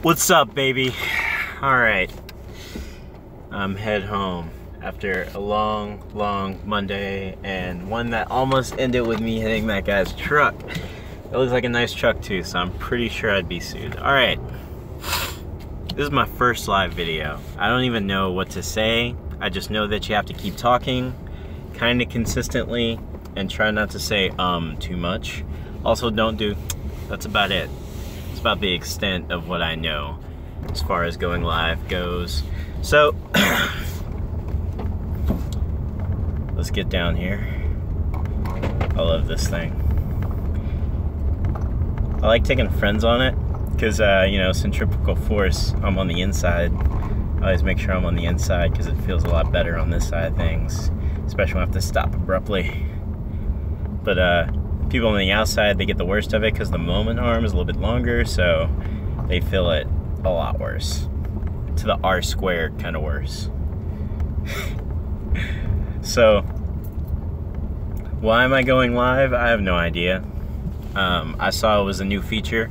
What's up, baby? Alright, I'm head home after a long Monday, and one that almost ended with me hitting that guy's truck. It looks like a nice truck too, so I'm pretty sure I'd be sued. Alright, this is my first live video. I don't even know what to say. I just know that you have to keep talking kind of consistently and try not to say too much. Also, don't do, that's about it. It's about the extent of what I know as far as going live goes. So let's get down here. I love this thing. I like taking friends on it because you know, centrifugal force, I'm on the inside. I always make sure I'm on the inside because it feels a lot better on this side of things, especially when I have to stop abruptly. But people on the outside, they get the worst of it because the moment arm is a little bit longer, so they feel it a lot worse. To the R squared kind of worse. So, why am I going live? I have no idea. I saw it was a new feature,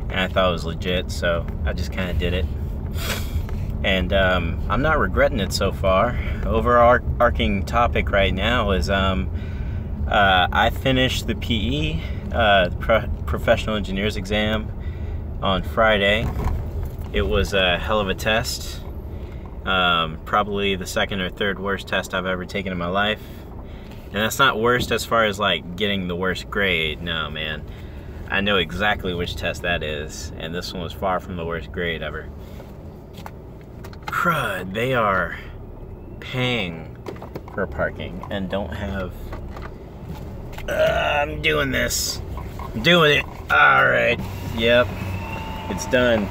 and I thought it was legit, so I just kind of did it. And I'm not regretting it so far. Overarching topic right now is I finished the PE, Professional Engineers exam, on Friday. It was a hell of a test. Probably the second or third worst test I've ever taken in my life. And that's not worst as far as like getting the worst grade. No, man. I know exactly which test that is. And this one was far from the worst grade ever. Crud, they are paying for parking and don't have... I'm doing this. I'm doing it. Alright. Yep. It's done.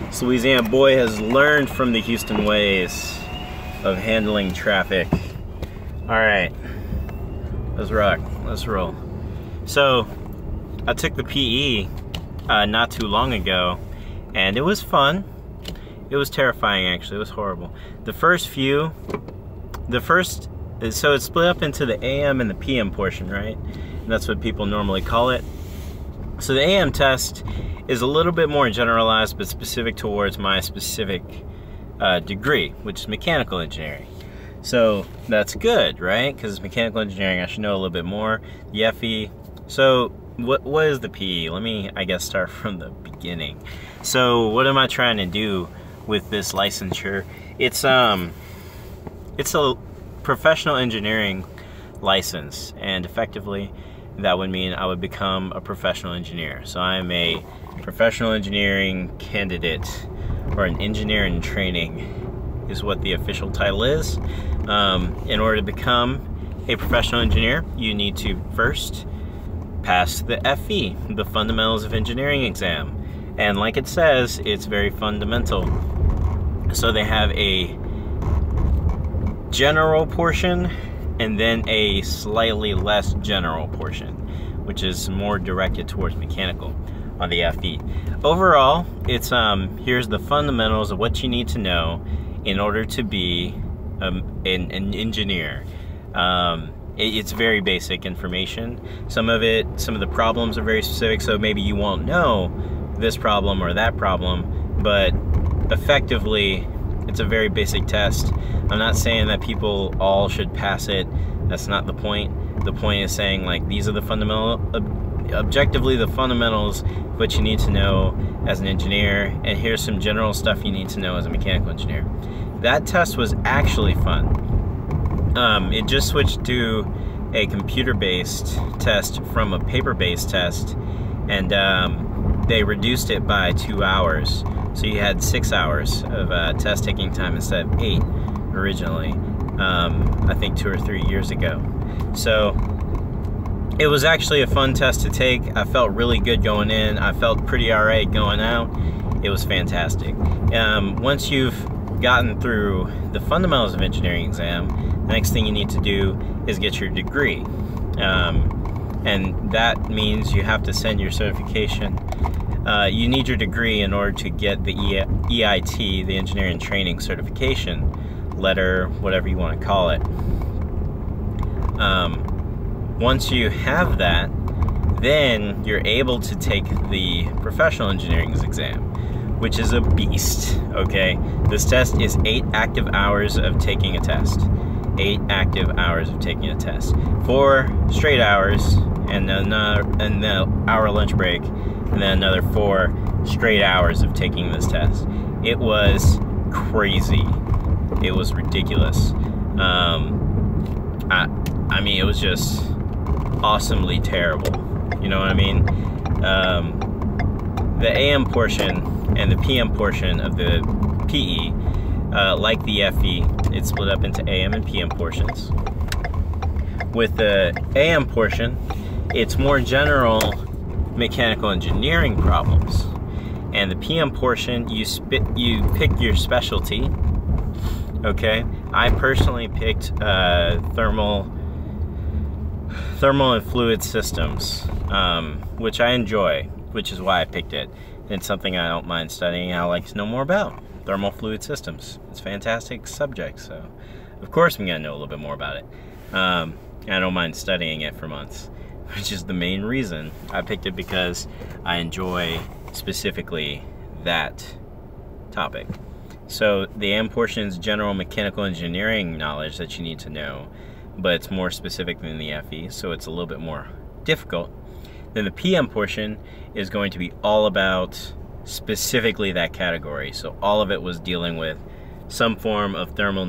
This Louisiana boy has learned from the Houston ways of handling traffic. Alright. Let's rock. Let's roll. So, I took the PE not too long ago, and it was fun. It was terrifying, actually. It was horrible. So it's split up into the AM and the PM portion, right? And that's what people normally call it. So the AM test is a little bit more generalized, but specific towards my specific degree, which is mechanical engineering. So that's good, right? Because it's mechanical engineering, I should know a little bit more. The FE. So what is the PE? Let me, I guess, start from the beginning. So what am I trying to do with this licensure? It's a professional engineering license, and effectively that would mean I would become a professional engineer. So I am a professional engineering candidate, or an engineer in training is what the official title is. In order to become a professional engineer, you need to first pass the FE, the Fundamentals of Engineering exam. And like it says, it's very fundamental. So they have a general portion and then a slightly less general portion, which is more directed towards mechanical on the FE. Overall, it's here's the fundamentals of what you need to know in order to be an engineer. It's very basic information. Some of the problems are very specific, so maybe you won't know this problem or that problem, but effectively it's a very basic test. I'm not saying that people all should pass it. That's not the point. The point is saying, like, these are the objectively the fundamentals of what you need to know as an engineer, and here's some general stuff you need to know as a mechanical engineer. That test was actually fun. It just switched to a computer-based test from a paper-based test, and they reduced it by 2 hours. So you had 6 hours of test taking time instead of 8 originally, I think 2 or 3 years ago. So it was actually a fun test to take. I felt really good going in. I felt pretty alright going out. It was fantastic. Once you've gotten through the Fundamentals of Engineering exam, the next thing you need to do is get your degree. And that means you have to send your certification. You need your degree in order to get the EIT, the Engineering Training Certification letter, whatever you want to call it. Once you have that, then you're able to take the professional engineering exam, which is a beast, okay? This test is 8 active hours of taking a test. 8 active hours of taking a test. 4 straight hours, and an hour lunch break, and then another 4 straight hours of taking this test. It was crazy. It was ridiculous. I mean, it was just awesomely terrible. You know what I mean? The AM portion and the PM portion of the PE, like the FE, it's split up into AM and PM portions. With the AM portion, it's more general mechanical engineering problems. And the PM portion, you pick your specialty. Okay, I personally picked thermal and fluid systems, which I enjoy, which is why I picked it. It's something I don't mind studying. I like to know more about thermal fluid systems. It's a fantastic subject, so of course I'm gonna know a little bit more about it. I don't mind studying it for months, which is the main reason I picked it, because I enjoy specifically that topic. So the AM portion is general mechanical engineering knowledge that you need to know, but it's more specific than the FE, so it's a little bit more difficult. Then the PM portion is going to be all about specifically that category. So all of it was dealing with some form of thermal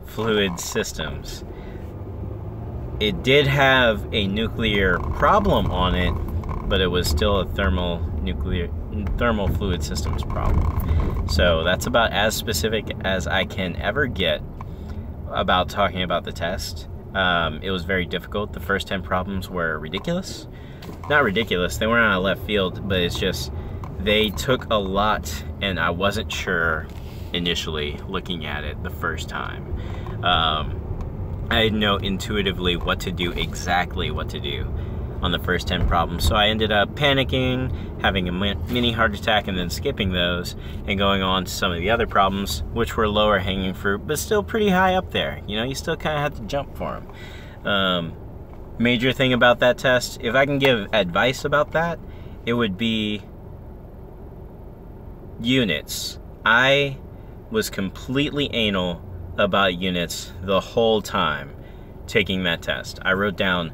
fluid systems. It did have a nuclear problem on it, but it was still a thermal fluid systems problem. So that's about as specific as I can ever get about talking about the test. It was very difficult. The first 10 problems were ridiculous. Not ridiculous, they weren't out of left field, but it's just, they took a lot, and I wasn't sure initially looking at it the first time. I didn't know intuitively exactly what to do on the first 10 problems, so I ended up panicking, having a mini heart attack, and then skipping those and going on to some of the other problems, which were lower hanging fruit, but still pretty high up there. You know, you still kind of have to jump for them. Major thing about that test, if I can give advice about that, it would be units. I was completely anal about units the whole time taking that test. I wrote down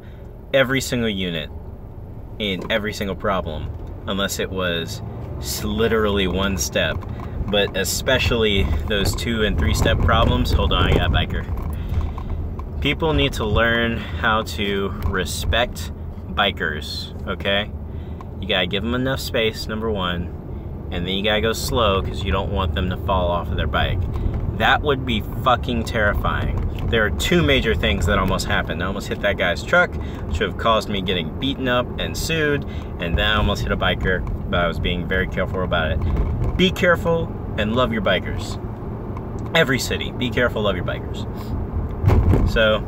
every single unit in every single problem, unless it was literally one step, but especially those 2 and 3 step problems. Hold on, I got a biker. People need to learn how to respect bikers, okay? You gotta give them enough space, number 1, and then you gotta go slow because you don't want them to fall off of their bike. That would be fucking terrifying. There are 2 major things that almost happened. I almost hit that guy's truck, which would have caused me getting beaten up and sued, and then I almost hit a biker, but I was being very careful about it. Be careful and love your bikers. Every city, be careful, love your bikers. So,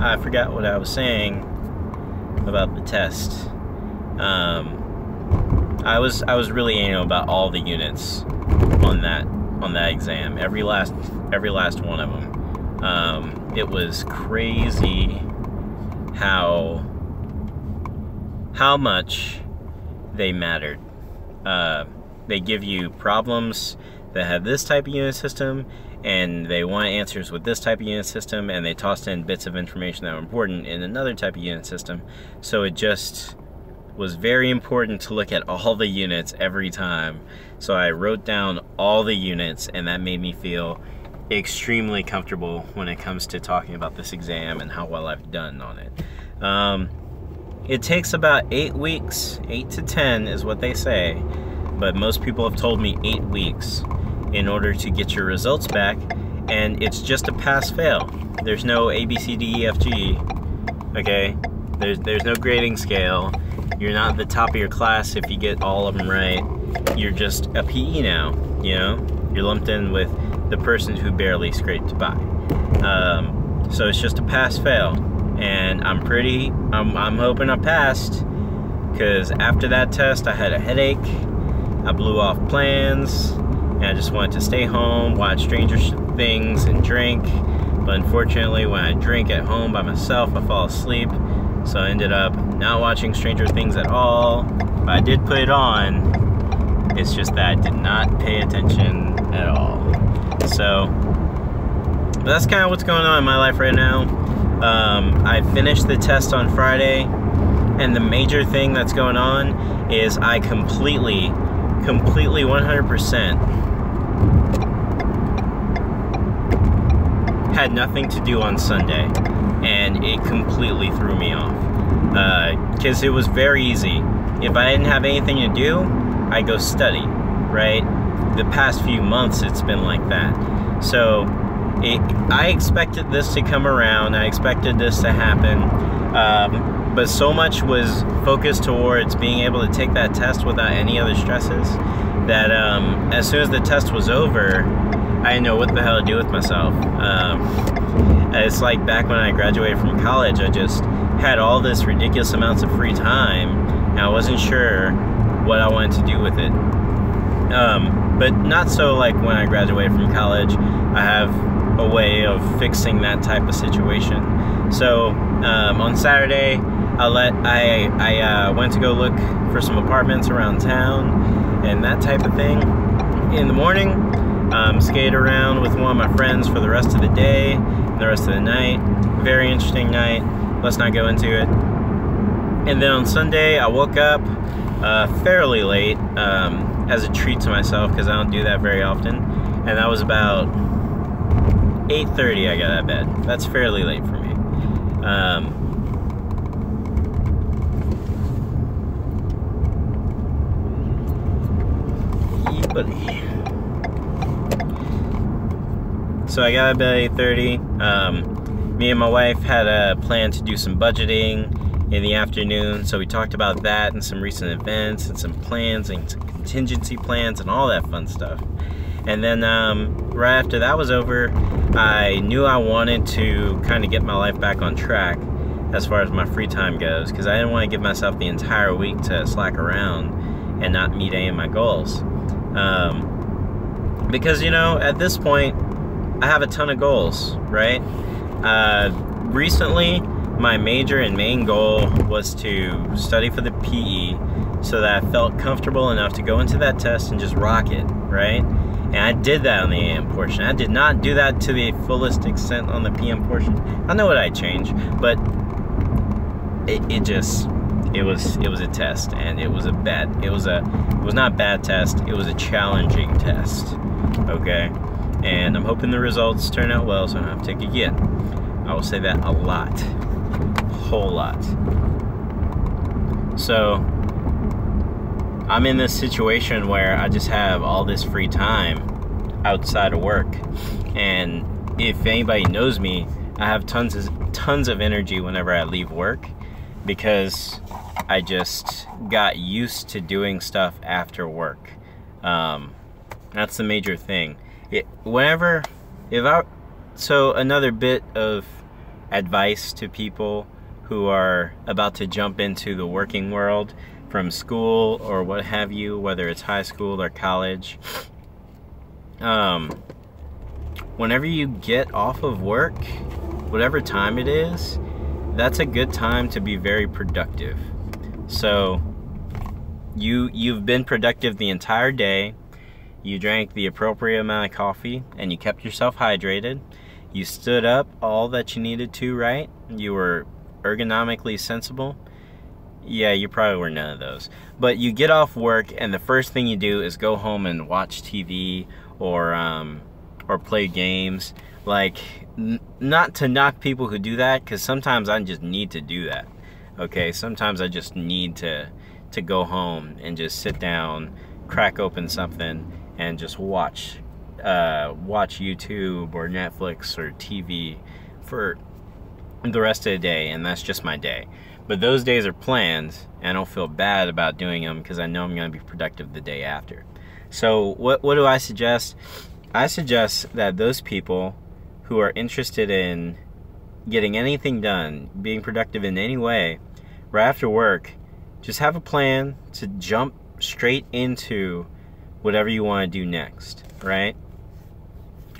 I forgot what I was saying about the test. I was really anal about all the units on that exam. Every last one of them. It was crazy how much they mattered. They give you problems that have this type of unit system, and they want answers with this type of unit system, and they tossed in bits of information that were important in another type of unit system. So it just was very important to look at all the units every time. So I wrote down all the units, and that made me feel extremely comfortable when it comes to talking about this exam and how well I've done on it. It takes about 8 weeks, 8 to 10 is what they say, but most people have told me 8 weeks in order to get your results back, and it's just a pass-fail. There's no A, B, C, D, E, F, G, okay? There's no grading scale. You're not the top of your class if you get all of them right. You're just a PE now, you know? You're lumped in with the person who barely scraped by. So it's just a pass-fail, and I'm hoping I passed, because after that test I had a headache, I blew off plans, and I just wanted to stay home, watch Stranger Things, and drink. But unfortunately, when I drink at home by myself, I fall asleep. So I ended up not watching Stranger Things at all. But I did put it on. It's just that I did not pay attention at all. So, but that's kind of what's going on in my life right now. I finished the test on Friday, and the major thing that's going on is I completely 100% had nothing to do on Sunday, and it completely threw me off. Because it was very easy. If I didn't have anything to do, I go study, right? The past few months it's been like that. So I expected this to come around, I expected this to happen, but so much was focused towards being able to take that test without any other stresses that as soon as the test was over, I didn't know what the hell to do with myself. It's like back when I graduated from college, I just had all this ridiculous amounts of free time, and I wasn't sure what I wanted to do with it. But not so like when I graduated from college. I have a way of fixing that type of situation. So on Saturday, I went to go look for some apartments around town and that type of thing. In the morning, skated around with one of my friends for the rest of the day and the rest of the night. Very interesting night. Let's not go into it. And then on Sunday, I woke up fairly late as a treat to myself because I don't do that very often. And that was about 8:30 I got out of bed. That's fairly late for me. Buddy. So I got out of bed at 8:30. Me and my wife had a plan to do some budgeting in the afternoon, so we talked about that and some recent events and some plans and some contingency plans and all that fun stuff. And then right after that was over, I knew I wanted to kind of get my life back on track as far as my free time goes, because I didn't want to give myself the entire week to slack around and not meet any of my goals. Because, you know, at this point, I have a ton of goals, right? Recently, my major and main goal was to study for the PE so that I felt comfortable enough to go into that test and just rock it, right? And I did that on the AM portion. I did not do that to the fullest extent on the PM portion. I know what I'd change, but it was a test, and it was not a bad test, it was a challenging test, okay? And I'm hoping the results turn out well so I don't have to take it again. I will say that a lot. Whole lot. So I'm in this situation where I just have all this free time outside of work, and if anybody knows me, I have tons of energy whenever I leave work because I just got used to doing stuff after work. That's the major thing. So another bit of advice to people who are about to jump into the working world from school or what have you, whether it's high school or college. Whenever you get off of work, whatever time it is, that's a good time to be very productive. So you've been productive the entire day. You drank the appropriate amount of coffee and you kept yourself hydrated. You stood up all that you needed to, right? You were ergonomically sensible. Yeah, you probably were none of those. But you get off work and the first thing you do is go home and watch TV or play games. Like, not to knock people who do that, because sometimes I just need to do that. Okay, sometimes I just need to go home and just sit down, crack open something, and just watch YouTube or Netflix or TV for the rest of the day, and that's just my day. But those days are planned, and I don't feel bad about doing them because I know I'm going to be productive the day after. So what do I suggest? I suggest that those people who are interested in getting anything done, being productive in any way, right after work, just have a plan to jump straight into whatever you want to do next, right?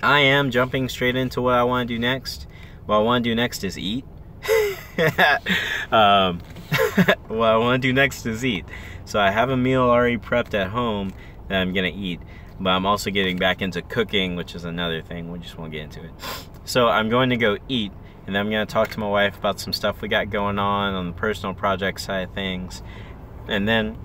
I am jumping straight into what I want to do next. What I want to do next is eat. What I want to do next is eat. So I have a meal already prepped at home that I'm gonna eat, but I'm also getting back into cooking, which is another thing. We just won't get into it. So I'm going to go eat, and then I'm gonna talk to my wife about some stuff we got going on the personal project side of things, and then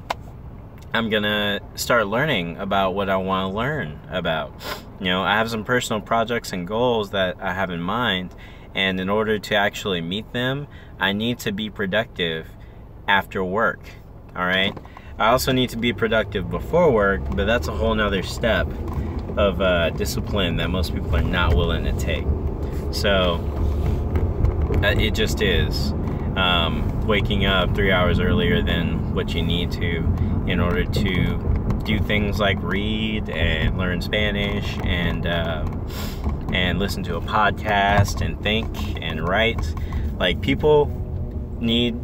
I'm gonna start learning about what I want to learn about. You know, I have some personal projects and goals that I have in mind, and in order to actually meet them, I need to be productive after work. All right, I also need to be productive before work, but that's a whole nother step of discipline that most people are not willing to take. So it just is waking up 3 hours earlier than what you need to in order to do things like read and learn Spanish and listen to a podcast and think and write. Like, people need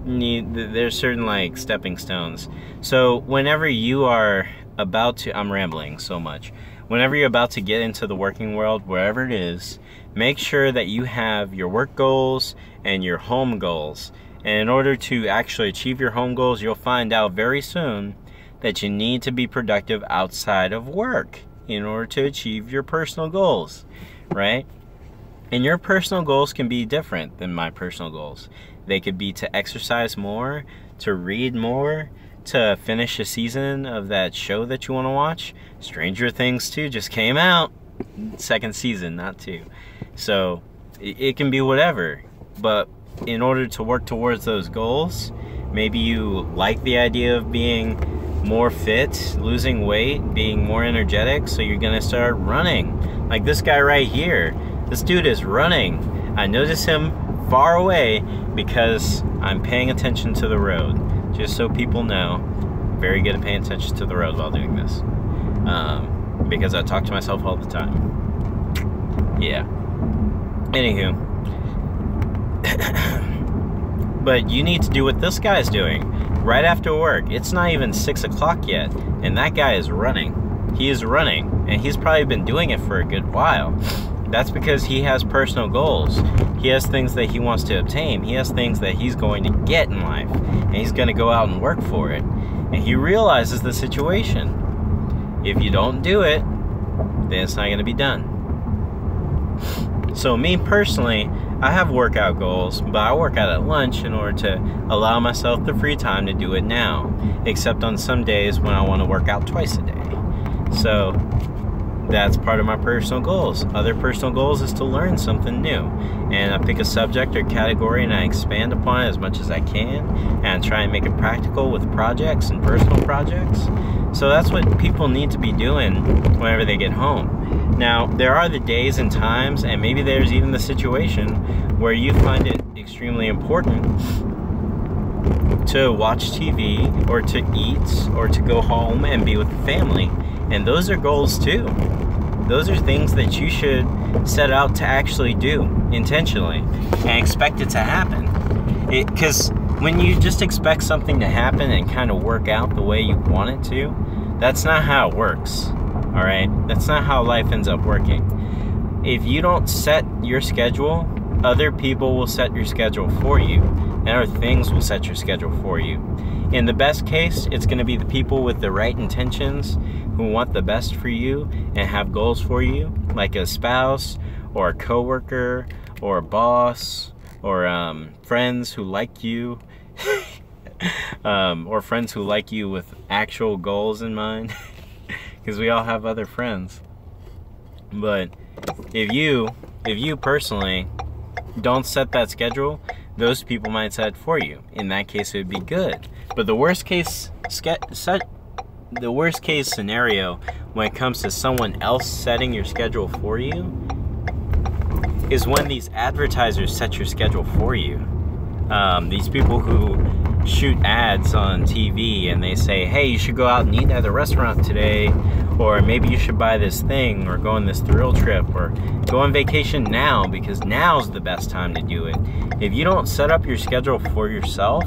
there's certain like stepping stones. So whenever you are about to, I'm rambling so much, whenever you're about to get into the working world, wherever it is, make sure that you have your work goals and your home goals. And in order to actually achieve your home goals, you'll find out very soon that you need to be productive outside of work in order to achieve your personal goals, right? And your personal goals can be different than my personal goals. They could be to exercise more, to read more, to finish a season of that show that you want to watch. Stranger Things 2 just came out. Second season, not 2. So it can be whatever. But in order to work towards those goals, maybe you like the idea of being more fit, losing weight, being more energetic, so you're gonna start running. Like this guy right here. This dude is running. I notice him far away because I'm paying attention to the road. Just so people know, I'm very good at paying attention to the road while doing this. Because I talk to myself all the time. Yeah. Anywho. But you need to do what this guy's doing. Right after work. It's not even 6 o'clock yet. And that guy is running. He is running. And he's probably been doing it for a good while. That's because he has personal goals. He has things that he wants to obtain. He has things that he's going to get in life. And he's going to go out and work for it. And he realizes the situation. If you don't do it, then it's not going to be done. So me personally, I have workout goals, but I work out at lunch in order to allow myself the free time to do it now. Except on some days when I want to work out twice a day. So that's part of my personal goals. Other personal goals is to learn something new. And I pick a subject or category and I expand upon it as much as I can. And I try and make it practical with projects and personal projects. So that's what people need to be doing whenever they get home. Now, there are the days and times, and maybe there's even the situation where you find it extremely important to watch TV or to eat or to go home and be with the family. And those are goals too. Those are things that you should set out to actually do intentionally and expect it to happen. Because when you just expect something to happen and kind of work out the way you want it to, that's not how it works. All right? That's not how life ends up working. If you don't set your schedule, other people will set your schedule for you, and other things will set your schedule for you. In the best case, it's going to be the people with the right intentions who want the best for you and have goals for you, like a spouse or a coworker or a boss or friends who like you or friends who like you with actual goals in mind, because we all have other friends. But if you personally don't set that schedule, those people might set it for you. In that case, it would be good. But the worst case scenario when it comes to someone else setting your schedule for you is when these advertisers set your schedule for you. These people who shoot ads on TV and they say, hey, you should go out and eat at a restaurant today, or maybe you should buy this thing, or go on this thrill trip, or go on vacation now, because now's the best time to do it. If you don't set up your schedule for yourself,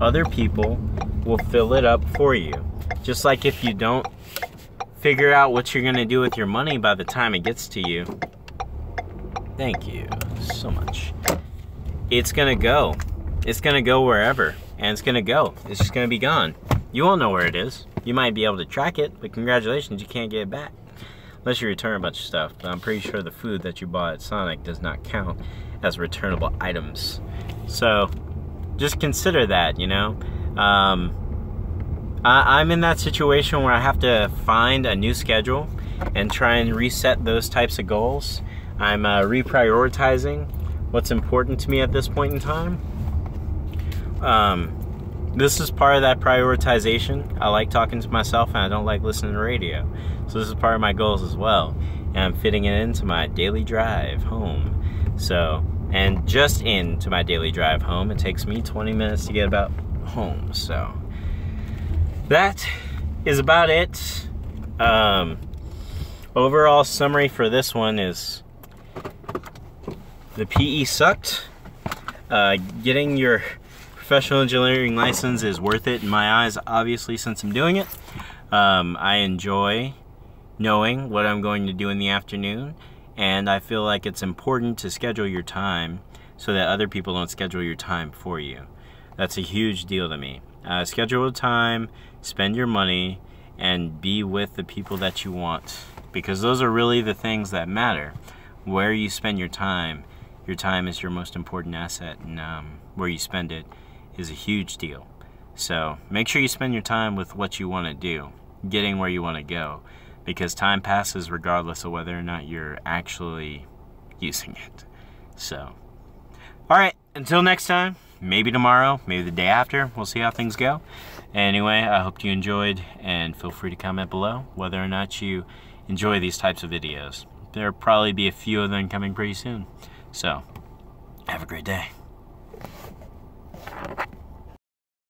other people will fill it up for you. Just like if you don't figure out what you're gonna do with your money by the time it gets to you, thank you so much. It's gonna go. It's gonna go wherever, and it's gonna go. It's just gonna be gone. You won't know where it is. You might be able to track it, but congratulations, you can't get it back. Unless you return a bunch of stuff, but I'm pretty sure the food that you bought at Sonic does not count as returnable items. So, just consider that, you know? I'm in that situation where I have to find a new schedule and try and reset those types of goals. I'm reprioritizing what's important to me at this point in time. This is part of that prioritization. I like talking to myself and I don't like listening to radio. So this is part of my goals as well. And I'm fitting it into my daily drive home. So, and just into my daily drive home, it takes me 20 minutes to get about home. So that is about it. Overall summary for this one is the PE sucked. Getting your professional engineering license is worth it in my eyes, obviously, since I'm doing it. I enjoy knowing what I'm going to do in the afternoon, and I feel like it's important to schedule your time so that other people don't schedule your time for you. That's a huge deal to me. Schedule a time, spend your money, and be with the people that you want, because those are really the things that matter. Where you spend your time is your most important asset, and where you spend it is a huge deal. So make sure you spend your time with what you want to do, getting where you want to go, because time passes regardless of whether or not you're actually using it. So, alright, until next time, maybe tomorrow, maybe the day after, we'll see how things go. Anyway, I hope you enjoyed, and feel free to comment below whether or not you enjoy these types of videos. There'll probably be a few of them coming pretty soon. So, have a great day.